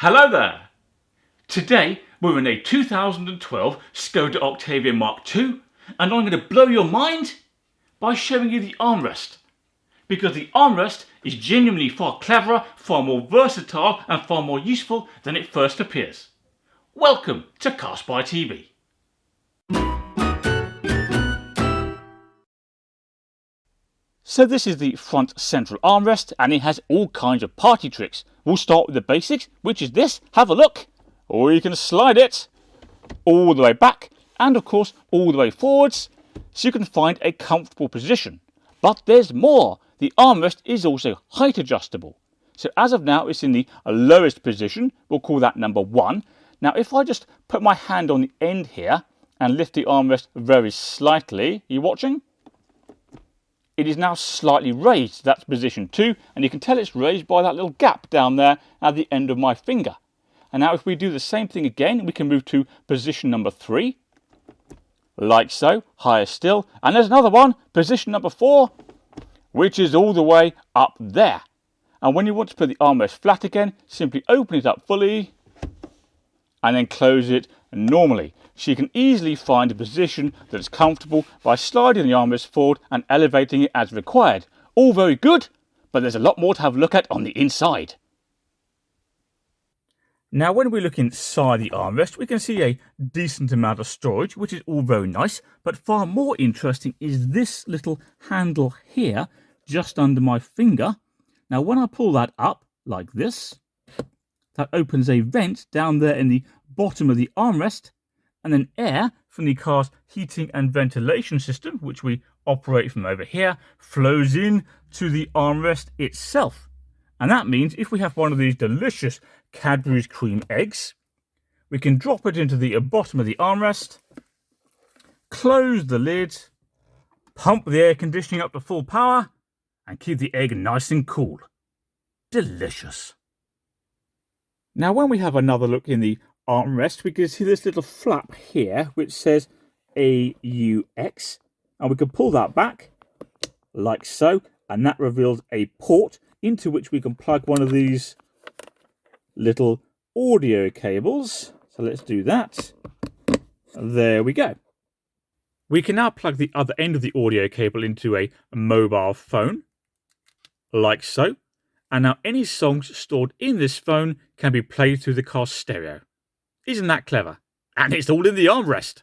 Hello there! Today we're in a 2012 Skoda Octavia Mk2 and I'm going to blow your mind by showing you the armrest. Because the armrest is genuinely far cleverer, far more versatile and far more useful than it first appears. Welcome to CarSpyTV. So this is the front central armrest and it has all kinds of party tricks. We'll start with the basics, which is this. Have a look. Or you can slide it all the way back and of course all the way forwards so you can find a comfortable position. But there's more. The armrest is also height adjustable. So as of now it's in the lowest position. We'll call that number 1. Now if I just put my hand on the end here and lift the armrest very slightly, are you watching? It is now slightly raised. That's position 2, and you can tell it's raised by that little gap down there at the end of my finger. And now if we do the same thing again, we can move to position number 3, like so, higher still. And there's another one, position number 4, which is all the way up there. And when you want to put the armrest flat again, simply open it up fully and then close it normally. So you can easily find a position that is comfortable by sliding the armrest forward and elevating it as required. All very good, but there's a lot more to have a look at on the inside. Now when we look inside the armrest, we can see a decent amount of storage, which is all very nice, but far more interesting is this little handle here, just under my finger. Now when I pull that up, like this, that opens a vent down there in the bottom of the armrest, and then air from the car's heating and ventilation system, which we operate from over here, flows in to the armrest itself. And that means if we have one of these delicious Cadbury's cream eggs, we can drop it into the bottom of the armrest, close the lid, pump the air conditioning up to full power, and keep the egg nice and cool. Delicious. Now when we have another look in the armrest, we can see this little flap here which says AUX, and we can pull that back like so, and that reveals a port into which we can plug one of these little audio cables. So let's do that. There we go. We can now plug the other end of the audio cable into a mobile phone like so, and now any songs stored in this phone can be played through the car's stereo. Isn't that clever? And it's all in the armrest.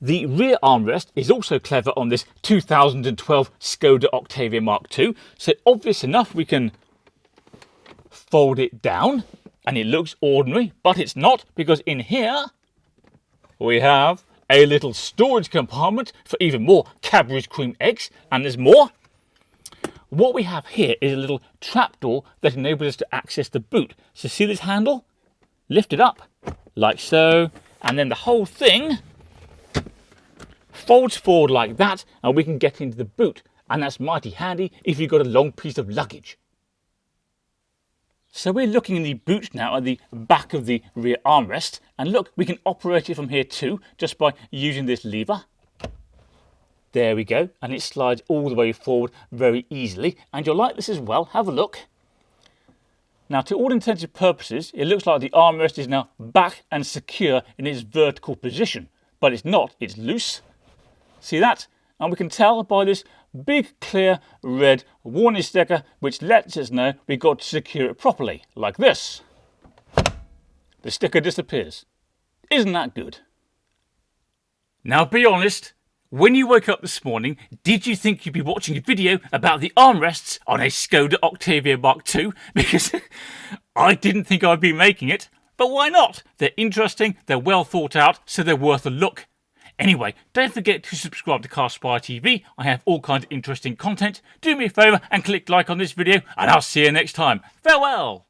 The rear armrest is also clever on this 2012 Skoda Octavia Mk2. So obvious enough, we can fold it down and it looks ordinary, but it's not, because in here we have a little storage compartment for even more Cadbury's cream eggs, and there's more. What we have here is a little trapdoor that enables us to access the boot. So see this handle? Lift it up, like so, and then the whole thing folds forward like that, and we can get into the boot. And that's mighty handy if you've got a long piece of luggage. So we're looking in the boot now at the back of the rear armrest, and look, we can operate it from here too, just by using this lever. There we go, and it slides all the way forward very easily, and you'll like this as well. Have a look. Now, to all intents and purposes, it looks like the armrest is now back and secure in its vertical position, but it's not, it's loose. See that? And we can tell by this big clear red warning sticker, which lets us know we've got to secure it properly, like this. The sticker disappears. Isn't that good? Now be honest, when you woke up this morning, did you think you'd be watching a video about the armrests on a Skoda Octavia Mk2? Because I didn't think I'd be making it, but why not? They're interesting, they're well thought out, so they're worth a look. Anyway, don't forget to subscribe to CarSpyTV. I have all kinds of interesting content. Do me a favour and click like on this video, and I'll see you next time. Farewell!